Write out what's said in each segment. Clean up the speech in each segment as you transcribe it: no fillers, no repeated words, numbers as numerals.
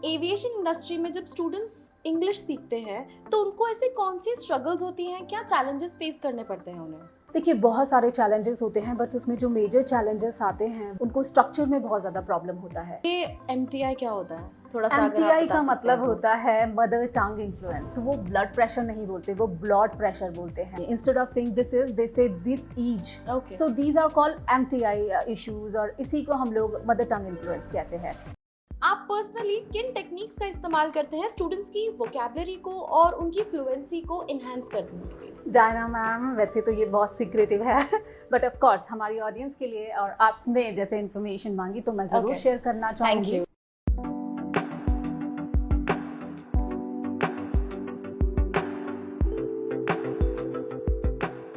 Aviation industry में जब students English सीखते हैं तो उनको ऐसे कौन सी स्ट्रगल्स होती हैं, क्या चैलेंजेस फेस करने पड़ते हैं उन्हें? देखिए बहुत सारे चैलेंजेस होते हैं बट उसमें जो मेजर चैलेंजेस आते हैं उनको स्ट्रक्चर में बहुत ज़्यादा प्रॉब्लम होता है। ये एमटीआई क्या होता है, थोड़ा सा अगर आप एमटीआई बता का सकते मतलब हैं तो। होता है मदर टंग इन्फ्लुएंस। तो वो ब्लड प्रेशर नहीं बोलते, वो ब्लड प्रेशर बोलते हैं। Instead of saying this is they say this is. Okay. So these are called MTI issues और इसी को हम लोग मदर टंग इन्फ्लुएंस कहते हैं। आप पर्सनली किन टेक्निक्स का इस्तेमाल करते हैं स्टूडेंट्स की वोकैबुलरी को और उनकी फ्लुएंसी को इनहेंस करने के लिए? डायना मैम, वैसे तो ये बहुत सीक्रेटिव है बट ऑफ कोर्स हमारी ऑडियंस के लिए और आपने जैसे इन्फॉर्मेशन मांगी तो मैं ज़रूर Okay. शेयर करना चाहूँगी। you.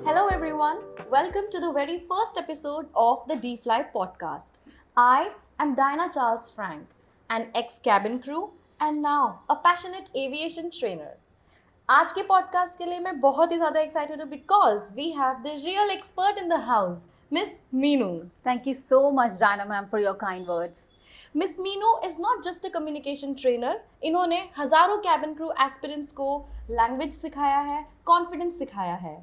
Hello everyone, welcome to the very first episode of the D-Fly podcast. I am Dinah Charles Frank, an ex-cabin crew and now a passionate aviation trainer. आज के पॉडकास्ट के लिए मैं बहुत ही ज़्यादा एक्साइटेड हूँ because we have the real expert in the house, miss Meenu. Thank you so much, Diana ma'am, for your kind words. Miss Meenu is not just a communication trainer. इन्होंने हजारों कैबिन क्रू एस्पिरेंट्स को language सिखाया है, confidence सिखाया है.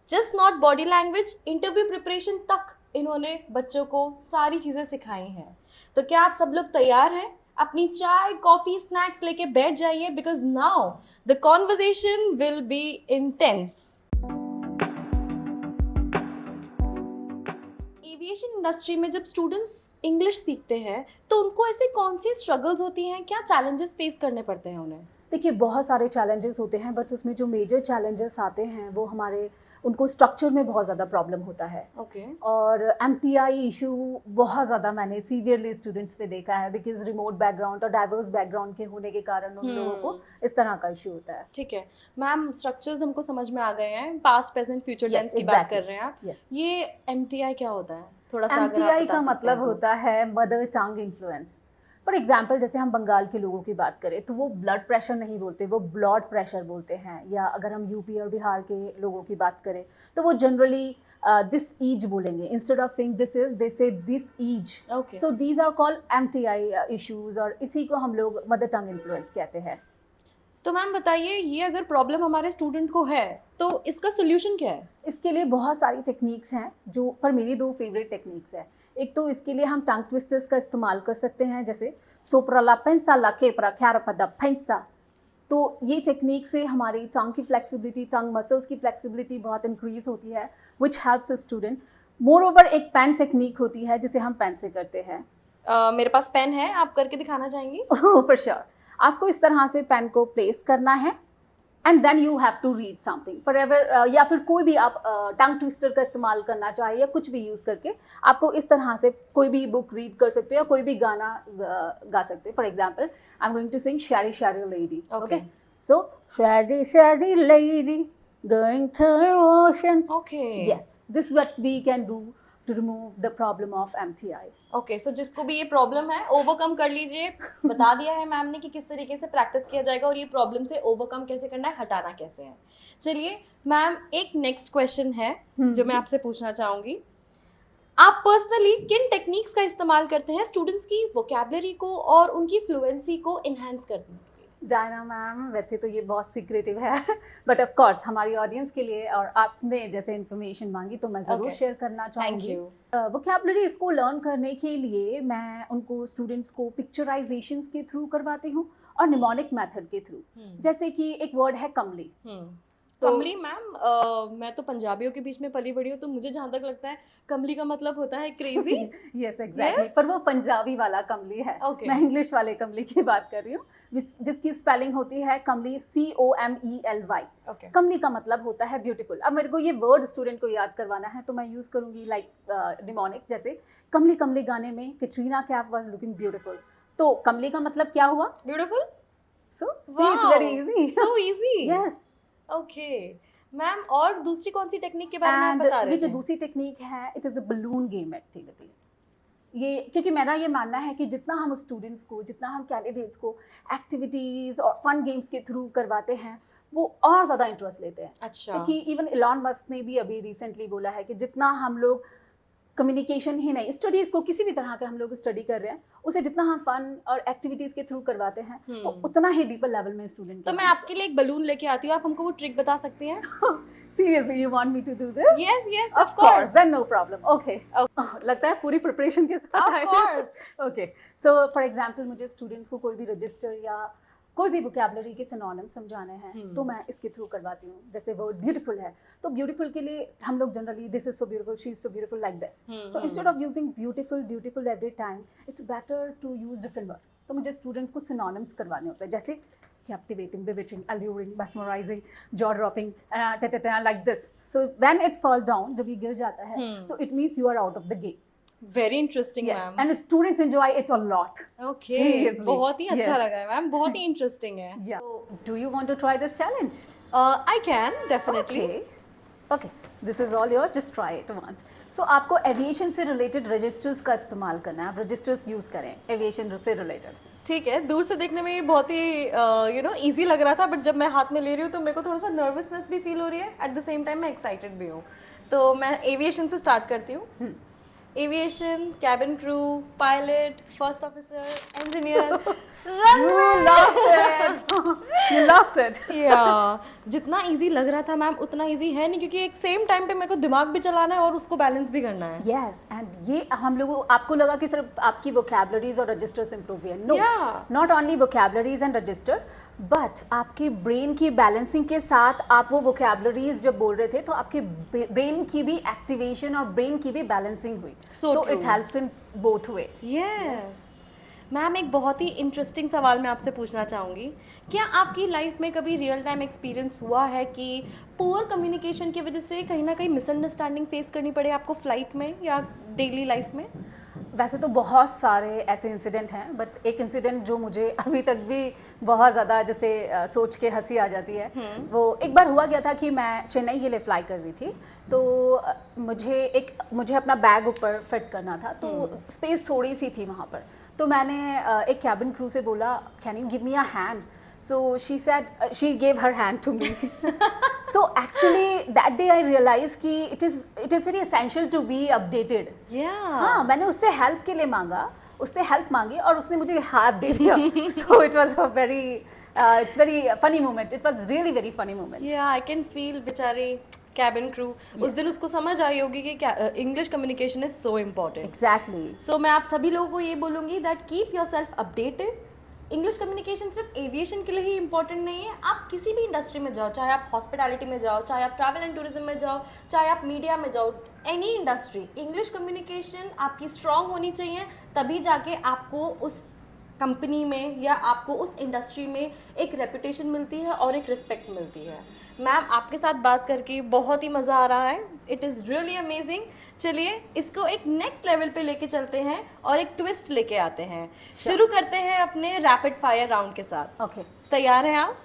Just not body language, interview preparation तक इन्होंने बच्चों को सारी चीज़ें सिखाई हैं. तो क्या आप सब लोग तैयार हैं? अपनी चाय, कॉफी, स्नैक्स लेके बैठ जाइए because now the conversation will be intense. Aviation industry में जब स्टूडेंट्स इंग्लिश सीखते हैं तो उनको ऐसे कौन सी स्ट्रगल्स होती हैं, क्या चैलेंजेस फेस करने पड़ते हैं उन्हें? देखिए बहुत सारे चैलेंजेस होते हैं बट उसमें जो मेजर चैलेंजेस आते हैं वो हमारे उनको स्ट्रक्चर में बहुत ज़्यादा प्रॉब्लम होता है। ओके. और एमटीआई इशू बहुत ज़्यादा मैंने सीवियरली स्टूडेंट्स पे देखा है बिकॉज रिमोट बैकग्राउंड और डाइवर्स बैकग्राउंड के होने के कारण उन लोगों को इस तरह का इशू होता है। ठीक है मैम, स्ट्रक्चर्स हमको समझ में आ गए हैं. Past, present, future Yes, tense की बात exactly. कर रहे हैं आप. Yes. ये एमटीआई क्या होता है, थोड़ा सा अगर आप एमटीआई बता का सकते मतलब हैं तो. होता है mother tongue influence. For example जैसे हम बंगाल के लोगों की बात करें तो वो ब्लड प्रेशर नहीं बोलते, वो ब्लड प्रेशर बोलते हैं। या अगर हम यूपी और बिहार के लोगों की बात करें तो वो जनरली दिस ईज बोलेंगे। Instead of saying this is they say this is. Okay. So these are called MTI issues और इसी को हम लोग मदर टंग इन्फ्लुएंस कहते हैं। तो मैम बताइए, ये अगर प्रॉब्लम हमारे स्टूडेंट को है तो इसका सोल्यूशन क्या है? इसके लिए बहुत सारी टेक्निक्स हैं जो पर मेरी दो फेवरेट टेक्निक्स हैं। एक तो इसके लिए हम टंग ट्विस्टर्स का इस्तेमाल कर सकते हैं, जैसे सोप्रा पेंसा ला केप्रा ख्यारपदा फेंसा। तो ये टेक्निक से हमारी टंग की फ्लेक्सिबिलिटी, टंग मसल्स की फ्लेक्सिबिलिटी बहुत इंक्रीज होती है which helps a student. More over एक पेन टेक्निक होती है जिसे हम पेन से करते हैं। मेरे पास पेन है, आप करके दिखाना चाहेंगी? For sure. आपको इस तरह से पेन को प्लेस करना है and then you have to read something forever. या फिर कोई भी आप टंग ट्विस्टर का इस्तेमाल करना चाहे या कुछ भी यूज़ करके आपको इस तरह से कोई भी बुक रीड कर सकते हो या कोई भी गाना गा सकते हैं। For example I am going to sing cheri cheri lady. Okay, so cheri cheri lady going through ocean. Okay. Yes, this what we can do to remove the problem of MTI. Okay, so जिसको भी ये problem है overcome कर लीजिए. बता दिया है ma'am ने कि किस तरीके से प्रैक्टिस किया जाएगा और ये प्रॉब्लम से ओवरकम कैसे करना है, हटाना कैसे है. चलिए मैम, एक नेक्स्ट क्वेश्चन है जो मैं आपसे पूछना चाहूँगी. आप पर्सनली किन टेक्निक्स का इस्तेमाल करते हैं स्टूडेंट्स की वोकैबुलरी को और उनकी फ्लुएंसी को इनहेंस करने के लिए? डायना मैम, वैसे तो ये बहुत सीक्रेटिव है बट ऑफ कोर्स हमारी ऑडियंस के लिए और आपने जैसे इन्फॉर्मेशन मांगी तो मैं ज़रूर Okay. शेयर करना थैंक चाहूँगी। यू. वोकैबुलरी इसको लर्न करने के लिए मैं उनको स्टूडेंट्स को पिक्चराइजेशंस के थ्रू करवाती हूँ और निमोनिक मेथड के थ्रू। जैसे कि एक वर्ड है कमली। कमली मैम, मैं तो पंजाबियों के बीच में पली बड़ी हूँ तो मुझे जहाँ तक लगता है कमली का मतलब होता है क्रेजी. Yes exactly, Yes? पर वो पंजाबी वाला कमली है। Okay. मैं इंग्लिश वाले कमली की बात कर रही हूँ जिसकी स्पेलिंग होती है कमली, COMELY। ओके. कमली का मतलब होता है ब्यूटीफुल। अब मेरे को ये वर्ड स्टूडेंट को याद करवाना है तो मैं यूज़ करूँगी लाइक निमोनिक। जैसे कमली कमली गाने में Katrina Kaif was looking beautiful, तो कमली का मतलब क्या हुआ? Beautiful. So see it's very easy. So easy. Yes. Okay ma'am, और दूसरी कौन सी टेक्निक के बारे में आप एंड बता ये रहे जो थे? दूसरी टेक्निक है it is the balloon game activity. ये क्योंकि मेरा ये मानना है कि जितना हम स्टूडेंट्स को, जितना हम कैंडिडेट्स को एक्टिविटीज़ और फन गेम्स के थ्रू करवाते हैं वो और ज़्यादा इंटरेस्ट लेते हैं। अच्छा. क्योंकि इवन इलॉन मस्क ने भी अभी रिसेंटली बोला है कि जितना हम लोग कम्युनिकेशन ही नहीं, स्टडीज़ को किसी भी तरह के हम लोग स्टडी कर रहे हैं उसे जितना हम फन और एक्टिविटीज़ के थ्रू करवाते हैं तो उतना ही डीपर लेवल में स्टूडेंट। तो मैं आपके लिए एक बलून लेके आती हूँ, आप हमको वो ट्रिक बता सकती हैं? Seriously you want me to do this? Yes yes of course, then no problem. Okay, लगता है पूरी प्रिपरेशन के साथ Of आए थे। course. Okay, so for example मुझे स्टूडेंट्स को कोई भी रजिस्टर या कोई भी वोकैबुलरी के सिनोनिम समझाने हैं तो मैं इसके थ्रू करवाती हूँ। जैसे वर्ड ब्यूटीफुल है तो ब्यूटीफुल के लिए हम लोग generally this is so beautiful, she is so beautiful, like this. तो instead of using beautiful every time it's better to use different word. तो मुझे स्टूडेंट्स को सिनोनिम्स करवाने होते हैं, जैसे captivating, bewitching, alluring, mesmerizing, jaw dropping, like this. So when it falls down, जब ये गिर जाता है तो it means you are out of the game. Very interesting Yes, ma'am. and students enjoy it a lot. Okay, Seriously. बहुत ही अच्छा Yes. लगा है मैम, बहुत ही इंटरेस्टिंग है। Yeah. So, do you want to try this challenge? I can definitely. Okay. Okay. This is all yours. Just try it once. So आपको aviation से related registers का इस्तेमाल करना है। आप रजिस्टर्स यूज करें एविएशन से रिलेटेड। ठीक है, दूर से देखने में ये बहुत ही यू नो इजी लग रहा था, बट जब मैं हाथ में ले रही हूँ तो मेरे को थोड़ा सा नर्वसनेस भी फील हो रही है, एट द सेम टाइम मैं एक्साइटेड भी हूँ। तो मैं एविएशन से स्टार्ट करती हूँ। Aviation, cabin crew, pilot, first officer, engineer, You lost it. या जितना इजी लग रहा था मैम उतना इजी है नहीं, क्योंकि एक सेम टाइम पे मेरे को दिमाग भी चलाना है और उसको बैलेंस भी करना है। Yes, and ये हम लोगों आपको लगा कि सिर्फ आपकी वोकैबुलरीज और रजिस्टर्स इंप्रूव हुए। No, Yeah. Not only vocabularies and register but आपकी ब्रेन की बैलेंसिंग के साथ आप वो वोकैबुलरीज जब बोल रहे थे तो आपके ब्रेन की भी एक्टिवेशन और ब्रेन की भी बैलेंसिंग हुई। So it true. Helps in both way. Yes ma'am, एक बहुत ही इंटरेस्टिंग सवाल मैं आपसे पूछना चाहूँगी। क्या आपकी लाइफ में कभी रियल टाइम एक्सपीरियंस हुआ है कि पुअर कम्युनिकेशन की वजह से कहीं ना कहीं मिसअंडरस्टैंडिंग फेस करनी पड़े आपको फ्लाइट में या डेली लाइफ में? वैसे तो बहुत सारे ऐसे इंसिडेंट हैं बट एक इंसिडेंट जो मुझे अभी तक भी बहुत ज़्यादा जैसे सोच के हंसी आ जाती है, वो एक बार हुआ गया था कि मैं चेन्नई के लिए फ्लाई कर रही थी। तो मुझे अपना बैग ऊपर फिट करना था तो स्पेस थोड़ी सी थी वहाँ पर। तो मैंने एक कैबिन क्रू से बोला can you give me a hand. So she said, she gave her hand to me. So actually that day I realized कि it is very essential to be updated. Yeah. हाँ, मैंने उससे help के लिए मांगा, उससे हेल्प मांगी और उसने मुझे हाथ दे दिया। So it was a very it's very funny moment. It was really very funny moment. Yeah, I can feel बेचारे कैबिन क्रू उस दिन उसको समझ आई होगी कि English communication is so important. Exactly. सो मैं आप सभी लोगों को ये बोलूँगी that keep your self updated. English communication सिर्फ एविएशन के लिए ही इंपॉर्टेंट नहीं है, आप किसी भी इंडस्ट्री में जाओ, चाहे आप हॉस्पिटैलिटी में जाओ, चाहे आप ट्रैवल एंड टूरिज्म में जाओ, चाहे आप मीडिया में जाओ, एनी इंडस्ट्री, इंग्लिश कम्युनिकेशन आपकी स्ट्रांग होनी चाहिए, तभी जाके आपको उस कंपनी में या आपको उस इंडस्ट्री में एक रेपुटेशन मिलती है और एक रिस्पेक्ट मिलती है। मैम, आपके साथ बात करके बहुत ही मज़ा आ रहा है, इट इज़ रियली अमेजिंग। चलिए इसको एक नेक्स्ट लेवल पे लेके चलते हैं और एक ट्विस्ट लेके आते हैं। शुरू करते हैं अपने रैपिड फायर राउंड के साथ। Okay. तैयार हैं आप?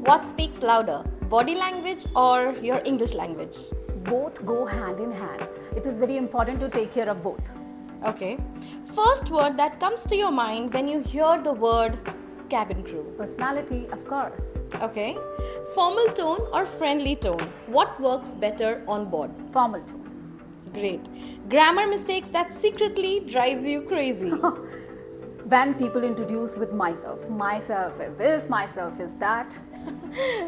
What speaks louder, body language or your English language? Both go hand in hand. It is very important to take care of both. Okay. First word that comes to your mind when you hear the word cabin crew. Personality, of course. Okay. Formal tone or friendly tone? What works better on board? Formal tone. Great. Grammar mistakes that secretly drives you crazy. When people introduce with myself is this, myself is that.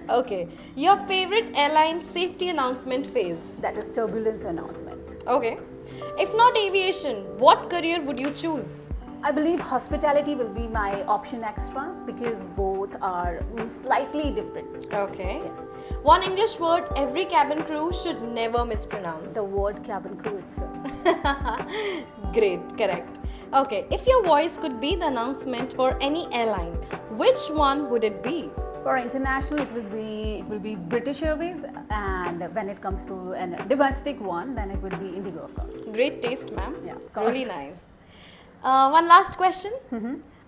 Okay. Your favorite airline safety announcement phase? That is turbulence announcement. Okay. If not aviation, what career would you choose? I believe hospitality will be my option extras because both are slightly different. Okay. Yes. One English word every cabin crew should never mispronounce. The word cabin crew itself. Great, correct. Okay, if your voice could be the announcement for any airline, which one would it be? For international, it will be British Airways, and when it comes to a domestic one, then it will be Indigo, of course. Great taste, ma'am. Yeah, of course. Really nice. One last question.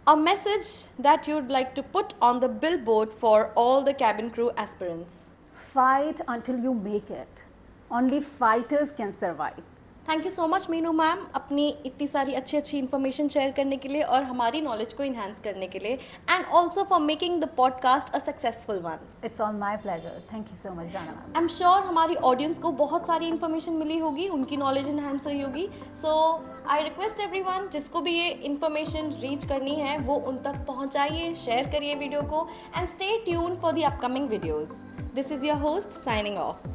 A message that you'd like to put on the billboard for all the cabin crew aspirants. Fight until you make it. Only fighters can survive. Thank you so much Meenu ma'am, अपनी इतनी सारी अच्छी अच्छी information share करने के लिए और हमारी नॉलेज को इन्हांस करने के लिए, and also for making the podcast a successful one. It's all my pleasure, thank you so much जाना मैम। आई एम श्योर हमारी ऑडियंस को बहुत सारी इन्फॉर्मेशन मिली होगी, उनकी नॉलेज इन्हांस हुई होगी। सो आई रिक्वेस्ट एवरीवन, जिसको भी ये इन्फॉर्मेशन रीच करनी है वो उन तक पहुंचाइए, शेयर करिए वीडियो को, and stay tune for the upcoming videos. This is your host signing off.